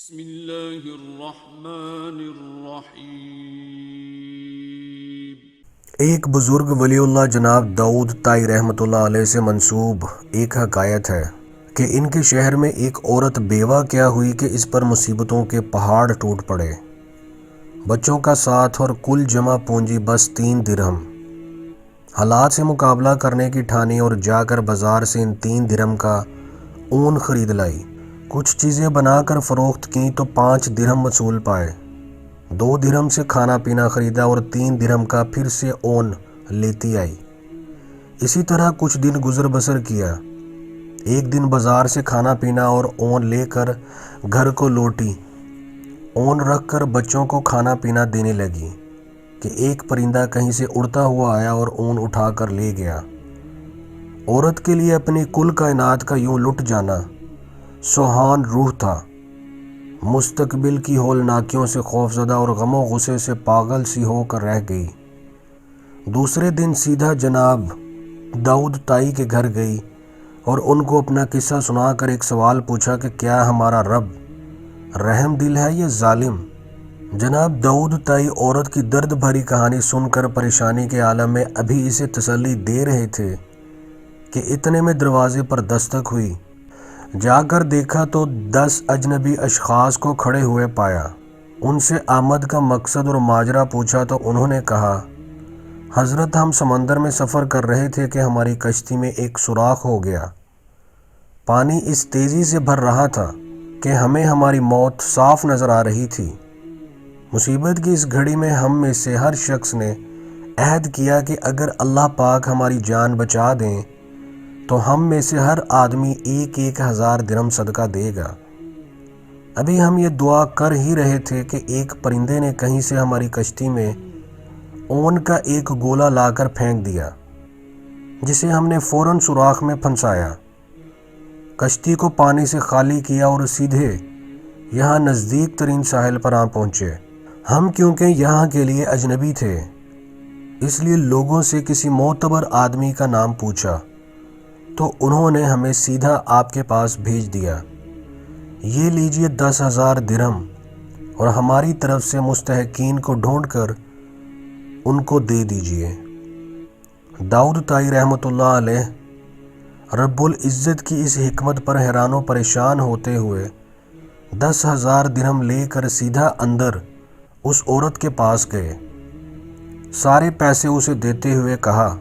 بسم اللہ الرحمن الرحیم۔ ایک بزرگ ولی اللہ جناب داؤد طائی رحمۃ اللہ علیہ سے منسوب ایک حکایت ہے کہ ان کے شہر میں ایک عورت بیوہ کیا ہوئی کہ اس پر مصیبتوں کے پہاڑ ٹوٹ پڑے۔ بچوں کا ساتھ اور کل جمع پونجی بس 3 درہم۔ حالات سے مقابلہ کرنے کی ٹھانی اور جا کر بازار سے ان 3 درہم کا اون خرید لائی۔ کچھ چیزیں بنا کر فروخت کیں تو 5 درہم وصول پائے۔ 2 درہم سے کھانا پینا خریدا اور 3 درہم کا پھر سے اون لیتی آئی۔ اسی طرح کچھ دن گزر بسر کیا۔ ایک دن بازار سے کھانا پینا اور اون لے کر گھر کو لوٹی۔ اون رکھ کر بچوں کو کھانا پینا دینے لگی کہ ایک پرندہ کہیں سے اڑتا ہوا آیا اور اون اٹھا کر لے گیا۔ عورت کے لیے اپنی کل کائنات کا یوں لٹ جانا سوہان روح تھا۔ مستقبل کی ہولناکیوں سے خوفزدہ اور غم و غصے سے پاگل سی ہو کر رہ گئی۔ دوسرے دن سیدھا جناب داؤد طائی کے گھر گئی اور ان کو اپنا قصہ سنا کر ایک سوال پوچھا کہ کیا ہمارا رب رحم دل ہے یا ظالم؟ جناب داؤد طائی عورت کی درد بھری کہانی سن کر پریشانی کے عالم میں ابھی اسے تسلی دے رہے تھے کہ اتنے میں دروازے پر دستک ہوئی۔ جا کر دیکھا تو 10 اجنبی اشخاص کو کھڑے ہوئے پایا۔ ان سے آمد کا مقصد اور ماجرا پوچھا تو انہوں نے کہا، حضرت ہم سمندر میں سفر کر رہے تھے کہ ہماری کشتی میں ایک سوراخ ہو گیا۔ پانی اس تیزی سے بھر رہا تھا کہ ہمیں ہماری موت صاف نظر آ رہی تھی۔ مصیبت کی اس گھڑی میں ہم میں سے ہر شخص نے عہد کیا کہ اگر اللہ پاک ہماری جان بچا دیں تو ہم میں سے ہر آدمی 1,000 درہم صدقہ دے گا۔ ابھی ہم یہ دعا کر ہی رہے تھے کہ ایک پرندے نے کہیں سے ہماری کشتی میں اون کا ایک گولا لا کر پھینک دیا، جسے ہم نے فوراً سوراخ میں پھنسایا، کشتی کو پانی سے خالی کیا اور سیدھے یہاں نزدیک ترین ساحل پر آ پہنچے۔ ہم کیونکہ یہاں کے لیے اجنبی تھے اس لیے لوگوں سے کسی معتبر آدمی کا نام پوچھا تو انہوں نے ہمیں سیدھا آپ کے پاس بھیج دیا۔ یہ لیجئے 10,000 درہم اور ہماری طرف سے مستحقین کو ڈھونڈ کر ان کو دے دیجئے۔ داؤد طائی رحمۃ اللہ علیہ رب العزت کی اس حکمت پر حیران و پریشان ہوتے ہوئے 10,000 درہم لے کر سیدھا اندر اس عورت کے پاس گئے۔ سارے پیسے اسے دیتے ہوئے کہا،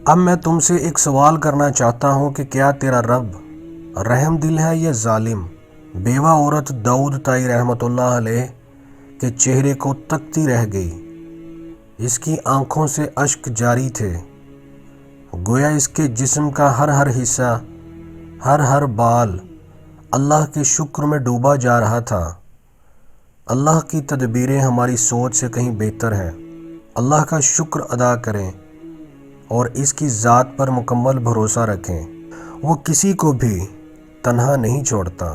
اب میں تم سے ایک سوال کرنا چاہتا ہوں کہ کیا تیرا رب رحم دل ہے یا ظالم؟ بیوہ عورت داؤد طائی رحمۃ اللہ علیہ کے چہرے کو تکتی رہ گئی۔ اس کی آنکھوں سے اشک جاری تھے، گویا اس کے جسم کا ہر حصہ، ہر بال اللہ کے شکر میں ڈوبا جا رہا تھا۔ اللہ کی تدبیریں ہماری سوچ سے کہیں بہتر ہیں۔ اللہ کا شکر ادا کریں اور اس کی ذات پر مکمل بھروسہ رکھیں، وہ کسی کو بھی تنہا نہیں چھوڑتا۔